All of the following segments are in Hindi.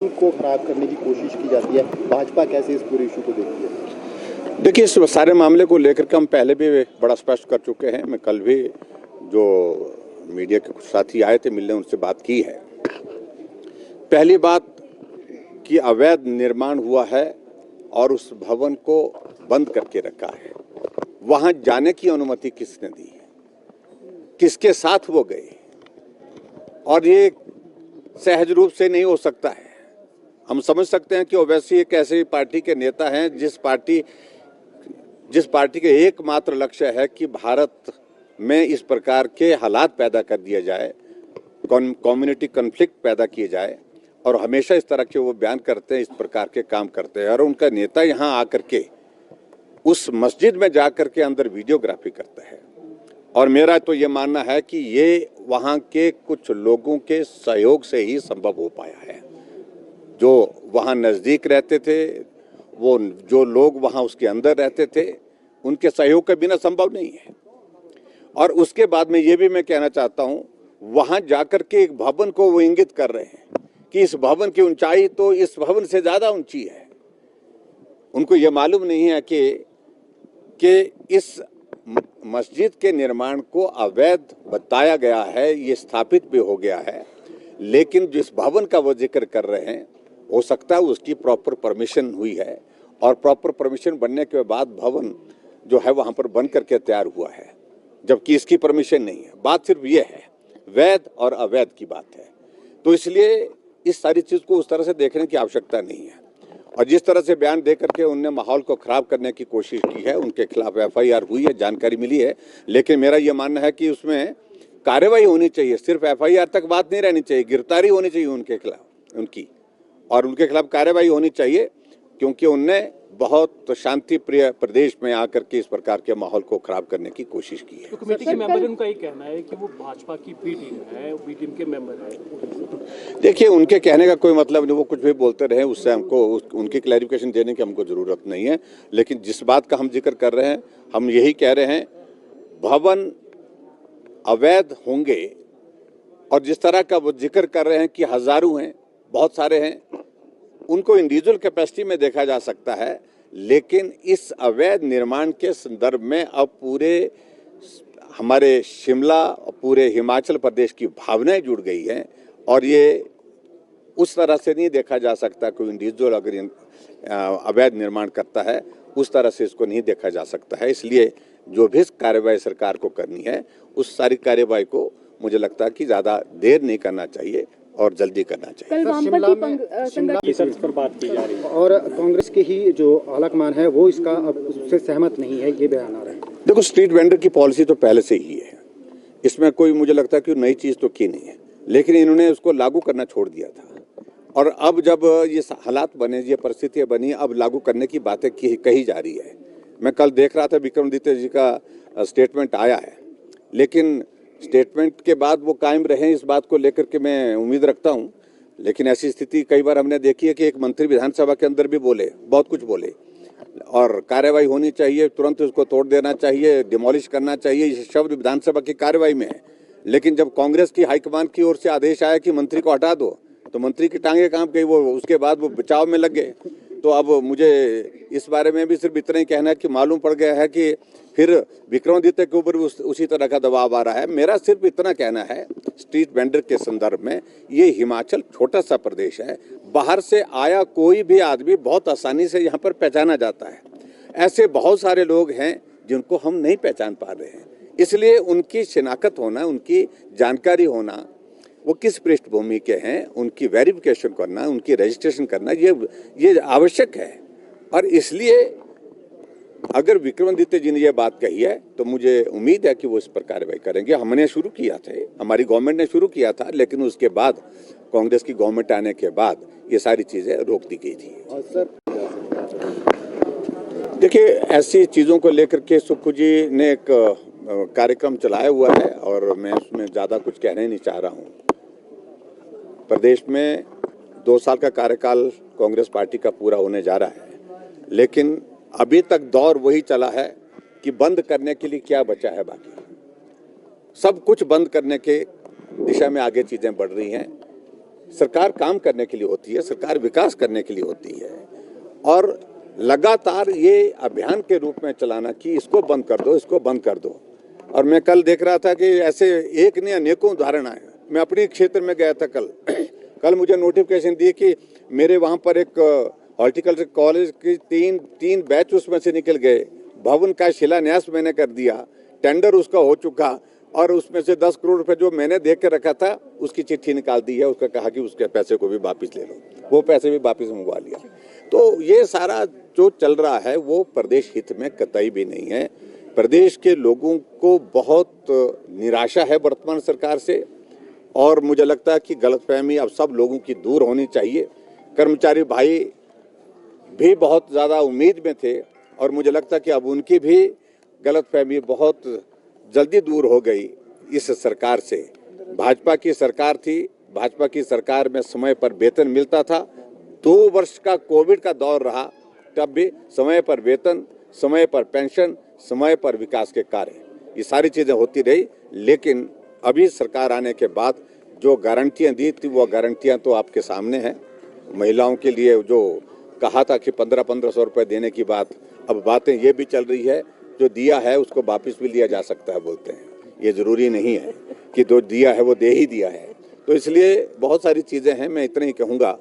को खराब करने की कोशिश की जाती है, भाजपा कैसे इस पूरे इशू को देखती है? देखिए, इस सारे मामले को लेकर के हम पहले भी बड़ा स्पष्ट कर चुके हैं। मैं कल भी जो मीडिया के कुछ साथी आए थे मिलने, उनसे बात की है। पहली बात कि अवैध निर्माण हुआ है और उस भवन को बंद करके रखा है। वहां जाने की अनुमति किसने दी है, किसके साथ वो गए, और ये सहज रूप से नहीं हो सकता है। हम समझ सकते हैं कि ओवैसी एक ऐसी पार्टी के नेता हैं जिस पार्टी के एकमात्र लक्ष्य है कि भारत में इस प्रकार के हालात पैदा कर दिया जाए, कम्युनिटी कन्फ्लिक्ट पैदा किए जाए, और हमेशा इस तरह के वो बयान करते हैं, इस प्रकार के काम करते हैं। और उनका नेता यहाँ आकर के उस मस्जिद में जाकर के अंदर वीडियोग्राफी करता है। और मेरा तो ये मानना है कि ये वहाँ के कुछ लोगों के सहयोग से ही संभव हो पाया है। जो वहाँ नज़दीक रहते थे, वो जो लोग वहाँ उसके अंदर रहते थे, उनके सहयोग के बिना संभव नहीं है। और उसके बाद में ये भी मैं कहना चाहता हूँ, वहाँ जाकर के एक भवन को वो इंगित कर रहे हैं कि इस भवन की ऊंचाई तो इस भवन से ज़्यादा ऊंची है। उनको ये मालूम नहीं है कि इस मस्जिद के निर्माण को अवैध बताया गया है, ये स्थापित भी हो गया है, लेकिन जिस भवन का वो जिक्र कर रहे हैं, हो सकता है उसकी प्रॉपर परमिशन हुई है, और प्रॉपर परमिशन बनने के बाद भवन जो है वहाँ पर बन करके तैयार हुआ है, जबकि इसकी परमिशन नहीं है। बात सिर्फ ये है, वैध और अवैध की बात है। तो इसलिए इस सारी चीज़ को उस तरह से देखने की आवश्यकता नहीं है। और जिस तरह से बयान दे करके उनने माहौल को खराब करने की कोशिश की है, उनके खिलाफ FIR हुई है, जानकारी मिली है, लेकिन मेरा ये मानना है कि उसमें कार्रवाई होनी चाहिए। सिर्फ FIR तक बात नहीं रहनी चाहिए, गिरफ्तारी होनी चाहिए उनके खिलाफ, और उनके खिलाफ कार्रवाई होनी चाहिए, क्योंकि उनने बहुत शांति प्रिय प्रदेश में आकर के इस प्रकार के माहौल को खराब करने की कोशिश की है। तो कमेटी के मेंबर उनका ये कहना है कि वो भाजपा की बी टीम है, बी टीम के मेंबर है। देखिए, उनके कहने का कोई मतलब नहीं, वो कुछ भी बोलते रहे, उससे हमको उनकी क्लैरिफिकेशन देने की हमको जरूरत नहीं है। लेकिन जिस बात का हम जिक्र कर रहे हैं, हम यही कह रहे हैं, भवन अवैध होंगे, और जिस तरह का वो जिक्र कर रहे हैं कि हजारों हैं, बहुत सारे हैं, उनको इंडिविजुअल कैपेसिटी में देखा जा सकता है। लेकिन इस अवैध निर्माण के संदर्भ में अब पूरे हमारे शिमला और पूरे हिमाचल प्रदेश की भावनाएं जुड़ गई हैं, और ये उस तरह से नहीं देखा जा सकता। कोई इंडिविजुअल अगर अवैध निर्माण करता है, उस तरह से इसको नहीं देखा जा सकता है। इसलिए जो भी कार्रवाई सरकार को करनी है, उस सारी कार्रवाई को मुझे लगता है कि ज़्यादा देर नहीं करना चाहिए और जल्दी करना चाहिए। कल वामपंथी सर्च पर बात की जा रही है, और कांग्रेस के ही जो आलाकमान है वो इसका अब उससे सहमत नहीं है, ये बयान आ रहा है। देखो, स्ट्रीट वेंडर की पॉलिसी तो पहले से ही है, इसमें कोई मुझे लगता है कि नई चीज़ तो की नहीं है, लेकिन इन्होंने उसको लागू करना छोड़ दिया था। और अब जब ये हालात बने, ये परिस्थितियाँ बनी, अब लागू करने की बातें कही जा रही है। मैं कल देख रहा था, विक्रमादित्य जी का स्टेटमेंट आया है, लेकिन स्टेटमेंट के बाद वो कायम रहे, इस बात को लेकर के मैं उम्मीद रखता हूँ। लेकिन ऐसी स्थिति कई बार हमने देखी है कि एक मंत्री विधानसभा के अंदर भी बोले, बहुत कुछ बोले, और कार्रवाई होनी चाहिए, तुरंत उसको तोड़ देना चाहिए, डिमोलिश करना चाहिए, ये शब्द विधानसभा की कार्रवाई में है। लेकिन जब कांग्रेस की हाईकमान की ओर से आदेश आया कि मंत्री को हटा दो, तो मंत्री की टांगे काम गई, वो उसके बाद वो बचाव में लग गए। तो अब मुझे इस बारे में भी सिर्फ इतना ही कहना है कि मालूम पड़ गया है कि फिर विक्रमादित्य के ऊपर उसी तरह का दबाव आ रहा है। मेरा सिर्फ इतना कहना है, स्ट्रीट वेंडर के संदर्भ में, ये हिमाचल छोटा सा प्रदेश है, बाहर से आया कोई भी आदमी बहुत आसानी से यहाँ पर पहचाना जाता है। ऐसे बहुत सारे लोग हैं जिनको हम नहीं पहचान पा रहे हैं, इसलिए उनकी शिनाख्त होना, उनकी जानकारी होना, वो किस पृष्ठभूमि के हैं, उनकी वेरिफिकेशन करना, उनकी रजिस्ट्रेशन करना, ये आवश्यक है। और इसलिए अगर विक्रमादित्य जी ने ये बात कही है, तो मुझे उम्मीद है कि वो इस पर कार्रवाई करेंगे। हमने शुरू किया था, हमारी गवर्नमेंट ने शुरू किया था, लेकिन उसके बाद कांग्रेस की गवर्नमेंट आने के बाद ये सारी चीज़ें रोक दी गई थी। और सर, देखिए, ऐसी चीज़ों को लेकर के सुक्खू जी ने एक कार्यक्रम चलाया हुआ है, और मैं उसमें ज़्यादा कुछ कहना नहीं चाह रहा हूँ। प्रदेश में 2 साल का कार्यकाल कांग्रेस पार्टी का पूरा होने जा रहा है, लेकिन अभी तक दौर वही चला है कि बंद करने के लिए क्या बचा है। बाकी सब कुछ बंद करने के दिशा में आगे चीज़ें बढ़ रही हैं। सरकार काम करने के लिए होती है, सरकार विकास करने के लिए होती है, और लगातार ये अभियान के रूप में चलाना कि इसको बंद कर दो, इसको बंद कर दो। और मैं कल देख रहा था कि ऐसे एक नहीं अनेकों उदाहरण आए। मैं अपने क्षेत्र में गया था कल मुझे नोटिफिकेशन दिए कि मेरे वहाँ पर एक हॉर्टिकल्चर कॉलेज की तीन बैच उसमें से निकल गए, भवन का शिलान्यास मैंने कर दिया, टेंडर उसका हो चुका, और उसमें से 10 करोड़ रुपए जो मैंने देख के रखा था उसकी चिट्ठी निकाल दी है, उसका कहा कि उसके पैसे को भी वापस ले लो, वो पैसे भी वापस मंगवा लिया। तो ये सारा जो चल रहा है वो प्रदेश हित में कतई भी नहीं है। प्रदेश के लोगों को बहुत निराशा है वर्तमान सरकार से, और मुझे लगता है कि गलतफहमी अब सब लोगों की दूर होनी चाहिए। कर्मचारी भाई भी बहुत ज़्यादा उम्मीद में थे, और मुझे लगता है कि अब उनकी भी गलतफहमी बहुत जल्दी दूर हो गई इस सरकार से। भाजपा की सरकार थी, भाजपा की सरकार में समय पर वेतन मिलता था। 2 वर्ष का कोविड का दौर रहा, तब भी समय पर वेतन, समय पर पेंशन, समय पर विकास के कार्य, ये सारी चीज़ें होती रही। लेकिन अभी सरकार आने के बाद जो गारंटियां दी थी वो गारंटियां तो आपके सामने हैं। महिलाओं के लिए जो कहा था कि 1500 रुपये देने की बात, अब बातें ये भी चल रही है जो दिया है उसको वापस भी लिया जा सकता है, बोलते हैं। ये ज़रूरी नहीं है कि जो दिया है वो दे ही दिया है। तो इसलिए बहुत सारी चीज़ें हैं। मैं इतना ही कहूँगा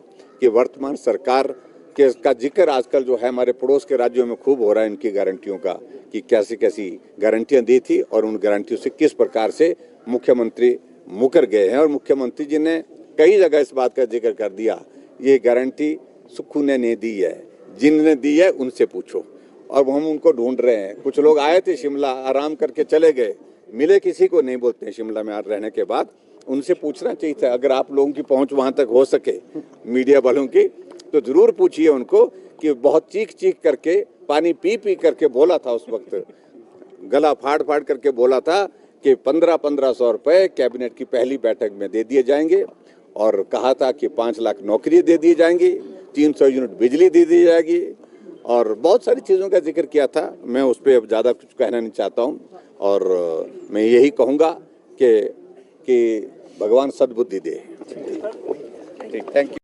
कि वर्तमान सरकार के का जिक्र आजकल जो है हमारे पड़ोस के राज्यों में खूब हो रहा है, इनकी गारंटियों का, कि कैसी कैसी गारंटियाँ दी थी और उन गारंटियों से किस प्रकार से मुख्यमंत्री मुकर गए हैं। और मुख्यमंत्री जी ने कई जगह इस बात का जिक्र कर दिया, ये गारंटी सुक्खू ने नहीं दी है, जिनने दी है उनसे पूछो। और हम उनको ढूंढ रहे हैं। कुछ लोग आए थे शिमला, आराम करके चले गए, मिले किसी को नहीं, बोलते हैं शिमला में रहने के बाद। उनसे पूछना चाहिए था, अगर आप लोगों की पहुंच वहां तक हो सके, मीडिया वालों की, तो जरूर पूछिए उनको कि बहुत चीख करके, पानी पी करके बोला था उस वक्त, गला फाड़ करके बोला था कि 1500 रुपए कैबिनेट की पहली बैठक में दे दिए जाएंगे, और कहा था कि 5 लाख नौकरी दे दी जाएंगी, 300 यूनिट बिजली दे दी जाएगी, और बहुत सारी चीज़ों का जिक्र किया था। मैं उस पर अब ज़्यादा कुछ कहना नहीं चाहता हूँ, और मैं यही कहूँगा कि भगवान सद्बुद्धि दे। Thank you.